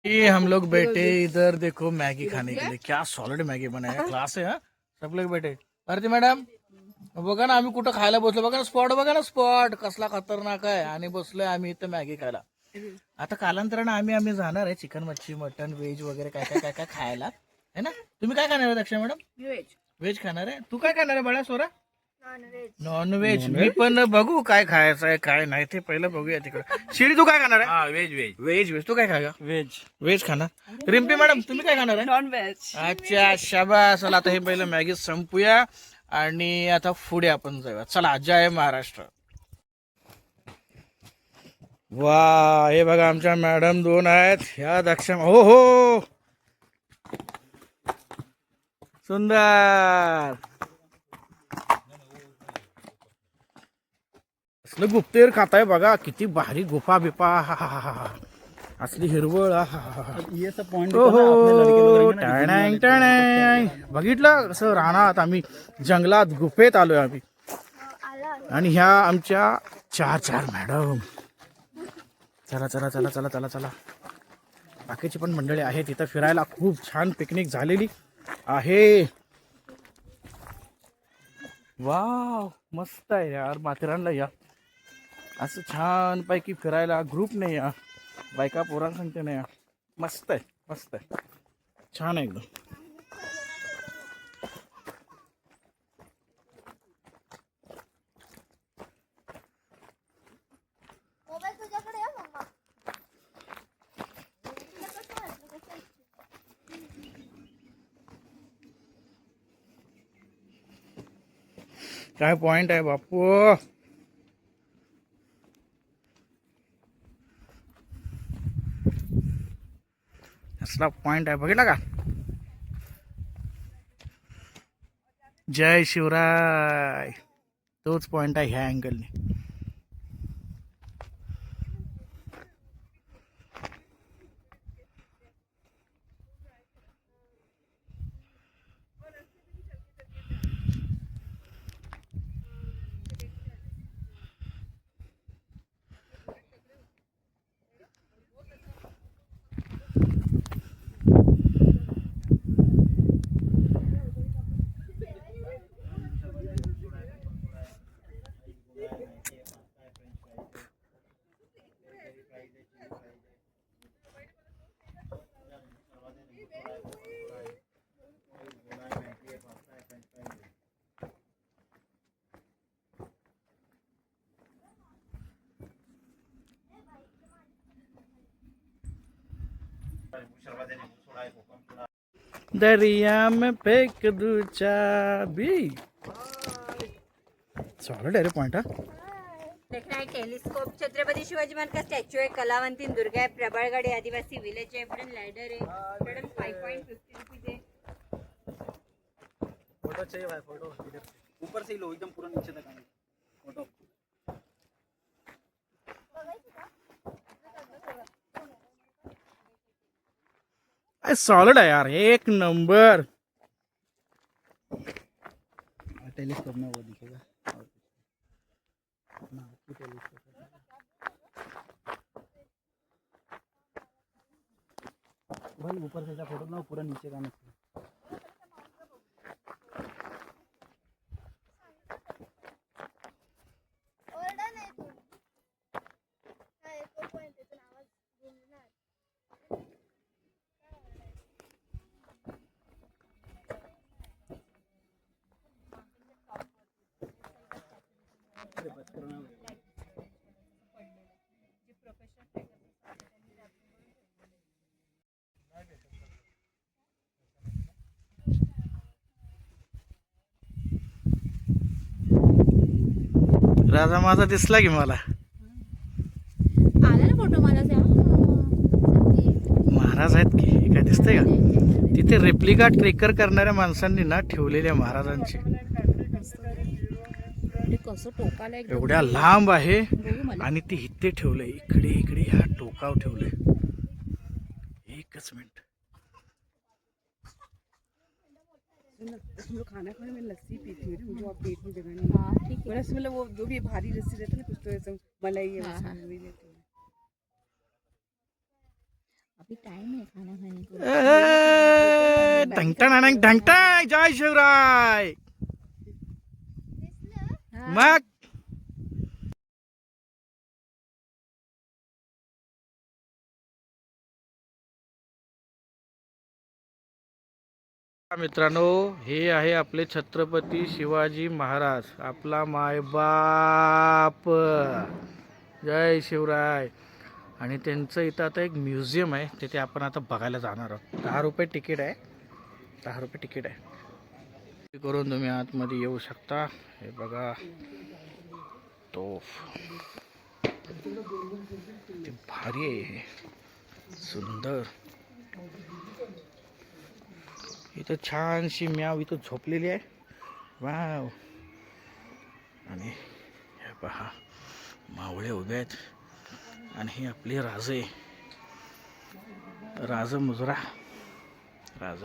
ये हम लोग बैठे इधर, देखो मैगी खाने के लिए। क्या सॉलिड मैगी बना है, क्लास है। हाँ, सब लोग बैठे। भारती मॅडम बघा ना, आम्ही कुठं खायला बसलो, बघा ना स्पॉट, बघा ना स्पॉट कसला खतरनाक आहे। आणि बसलोय आम्ही इथं मॅगी खायला। आता कालांतरानं आम्ही आम्ही जाणार आहे चिकन मच्छी मटन व्हेज वगैरे काय काय काय काय खायला, है ना। तुम्ही काय खाणार आहे दक्षा मॅडम? व्हेज व्हेज खाणार आहे। तू काय खाणार आहे बाळा सोरा? Non veg non veg. मी पण बघू काय खायचं आहे काय नाही ते पहिलं बघूया तिकडे। शिरी तू काय खाणार आहे? हा व्हेज व्हेज व्हेज व्हेज तू काय खागा? व्हेज व्हेज खाणार। रिम्पी मॅडम तुम्ही काय खाणार आहे? नॉनव्हेज अच्छा शाबास। चला आता हे पहिलं मॅगी संपूया आणि आता पुढे आपण जाऊया। चला जय महाराष्ट्र। वा हे बघा आमच्या मॅडम दोन आहेत ह्या दक्षा। हो हो सुंदर। असलं गुप्तेर खाताय बघा, किती भारी गुफा बिपा। हा हा हा हा असली हिरवळ। हा हा हा ये सब पॉइंट ओहो टाणांग टाणांग। बघितलं कसं रानात आम्ही जंगलात गुफेत आलोय आम्ही। आणि ह्या आमच्या चार चार मॅडम। चला चला चला चला चला चला। बाकीची पण मंडळी आहेत इथं फिरायला। खूप छान पिकनिक झालेली आहे। वाव मस्त आहे यार। माथेरानला या असं छान पैकी फिरायला ग्रुप नाही या, बायका पोरांसंगते नाही या। मस्त आहे मस्त आहे छान आहे एकदम। काय पॉइंट आहे बापू। असला पॉइंट आहे बघितला का? जय शिवराय। तोच पॉइंट आहे ह्या अँगलने। दरिया में फेंक दूं चाबी। सॉलिड आहे रे पॉइंट। हा देखना है टेलीस्कोप, छत्रपति शिवाजी महाराज का स्टैच्यू है, कलावंती दुर्गा है, प्रबळगढ़ आदिवासी विलेज है, वुडन लैडर है, वुडन 5.50 रुपीज है। फोटो चाहिए भाई, फोटो इधर से ऊपर से ही लो, एकदम पूरा नीचे तक आएंगे फोटो। सॉलिड आहे यार एक नंबर। टेलीस्कोप में वो दिखेगा ना, टेलीस्कोप भाई ऊपर से फोटो ना पूरा नीचे का नहीं। राजा माझा दिसला की मला। आला ना फोटो मला त्या महाराज आहेत की हे काय दिसतंय का? तिथे रेप्लिका ट्रेकर करणाऱ्या माणसांनी ना ठेवलेल्या महाराजांची। कसं टोकाला एवढ्या लांब आहे आणि ती इथे ठेवलंय, इकडे इकडे ह्या टोकावर ठेवलंय। एकच मिनिट। हम लोग खाना खाने में लस्सी पीती है ना, मुझे आप पेट में जगह नहीं। ठीक बड़ा मतलब वो जो भी भारी लस्सी रहती है ना, कुछ तो ऐसा मलाई है हाँ, हाँ। उसमें भी रहती है। अभी टाइम है खाना खाने को. ढंगटण ढंगटण जय शिवराय. मग मित्रांनो, हे आहे आपले छत्रपती शिवाजी महाराज, आपला मायबाप. जय शिवराय. आणि त्यांचं इथं आता एक म्युझियम आहे, तिथे आपण आता बघायला जाणार आहोत. 10 रुपये तिकीट आहे. 10 रुपये तिकीट आहे. करून तुम्ही आतमध्ये येऊ शकता. हे बघा तोफ, ते भारी आहे, सुंदर. इथं छानशी म्याव इथं झोपलेली आहे. वाव. आणि हे पहा मावळे उभे आहेत. आणि हे आपले राजे, राज मुजरा, राज.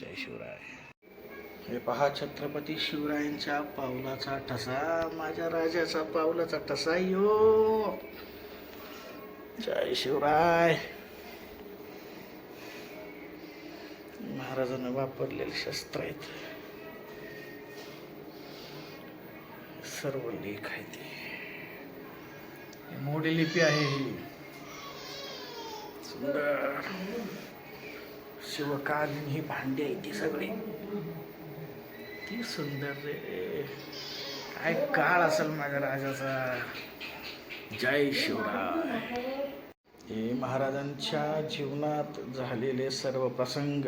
जय शिवराय. हे पहा छत्रपती शिवरायांच्या पावलाचा ठसा, माझ्या राजाचा पावलाचा ठसा यो. जय शिवराय. महाराजांना वापरलेले शस्त्र आहेत, सर्व लेख आहे. ते मोठी लिपी आहे ही, सुंदर शिवकालीन ही भांडी आहे ती सगळी. ती सुंदर रे, काय काळ असेल माझ्या राजाचा. जय शिवराय. हे महाराजांच्या जीवनात झालेले सर्व प्रसंग,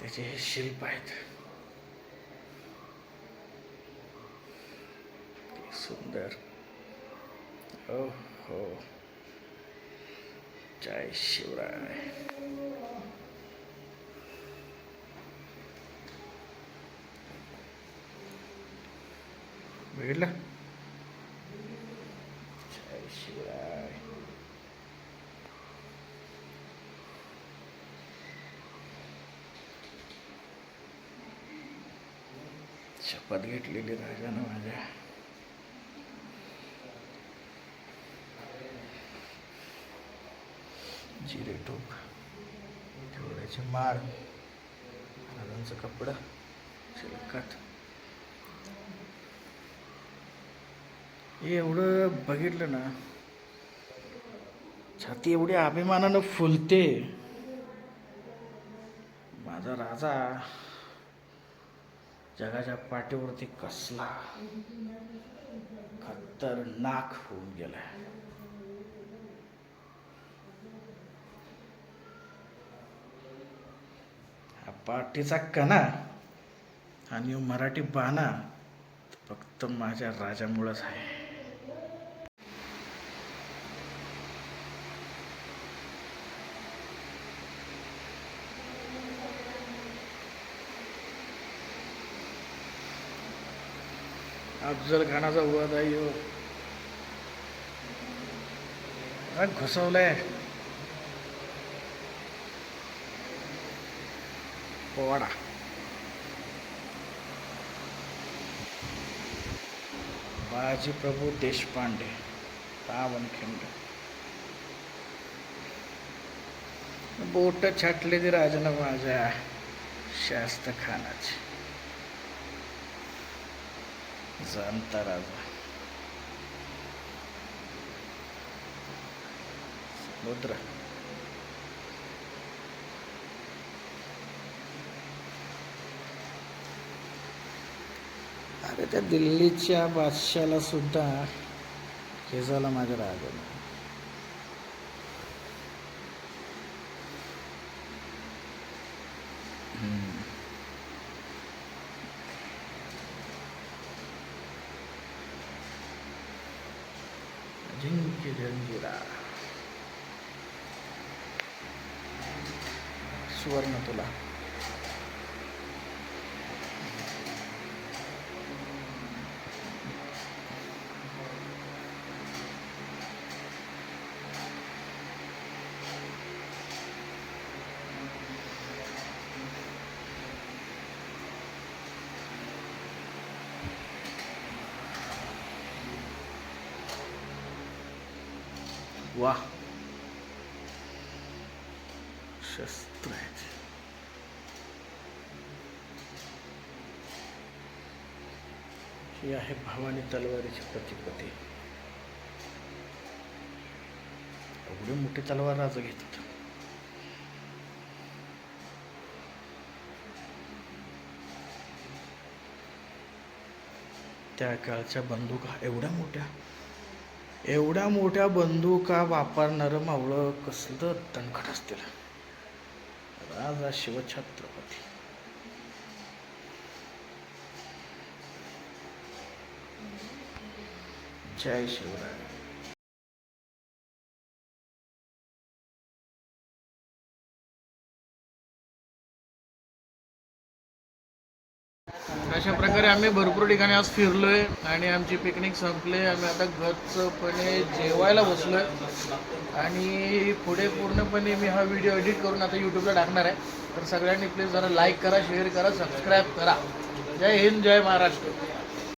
त्याचे हे शिल्प आहेत. सुंदर. हो हो. जय शिवराय. बघितलं. जय शिवराय. शपथ घेतलेली राजानं माझ्या. जिरे टोप, ठेवड्याचे माळ, महाराजांचं कपडं, शिलकात. हे एवढं बघितलं ना, छाती एवढी अभिमानानं फुलते. माझा राजा जगाच्या पाठीवरती कसला खतरनाक होऊन गेलाय. हा पाठीचा कणा आणि मराठी बाणा फक्त माझ्या राजामुळंच आहे. अफजल खानाचा वध आहे ह्यो. घुसवलंय पोवाडा. बाजीप्रभू देशपांडे, पावनखिंड. बोट छाटले ती राजानं माझ्या शास्त खानाची. जाणता राजा. समुद्र. अरे त्या दिल्लीच्या बादशाला सुद्धा हे झालं माझ्या राजानं. जिंकी जंजिरा. सुवर्ण तुला. वाह, शस्त्र आहेत. ही आहे भवानी तलवारीची प्रतिकृती. एवढी मोठी तलवार राजा घेतात. त्या काळच्या बंदुका एवढ्या मोठ्या बंदुका वापरणारं मावळं कसलं तणखट असतील. राजा शिवछत्रपती. जय शिवराय. अशा प्रकारे आम्ही भरपूर ठिकाणी आज फिरलोय आणि आमची पिकनिक संपली. आम्ही आता गच्चपणे जेवायला बसलोय आणि पुढे पूर्णपणे मी हा व्हिडिओ एडिट करून आता यूट्यूबला टाकणार आहे. तर सगळ्यांनी प्लीज जरा लाईक करा, शेअर करा, सबस्क्राईब करा. जय हिंद, जय महाराष्ट्र.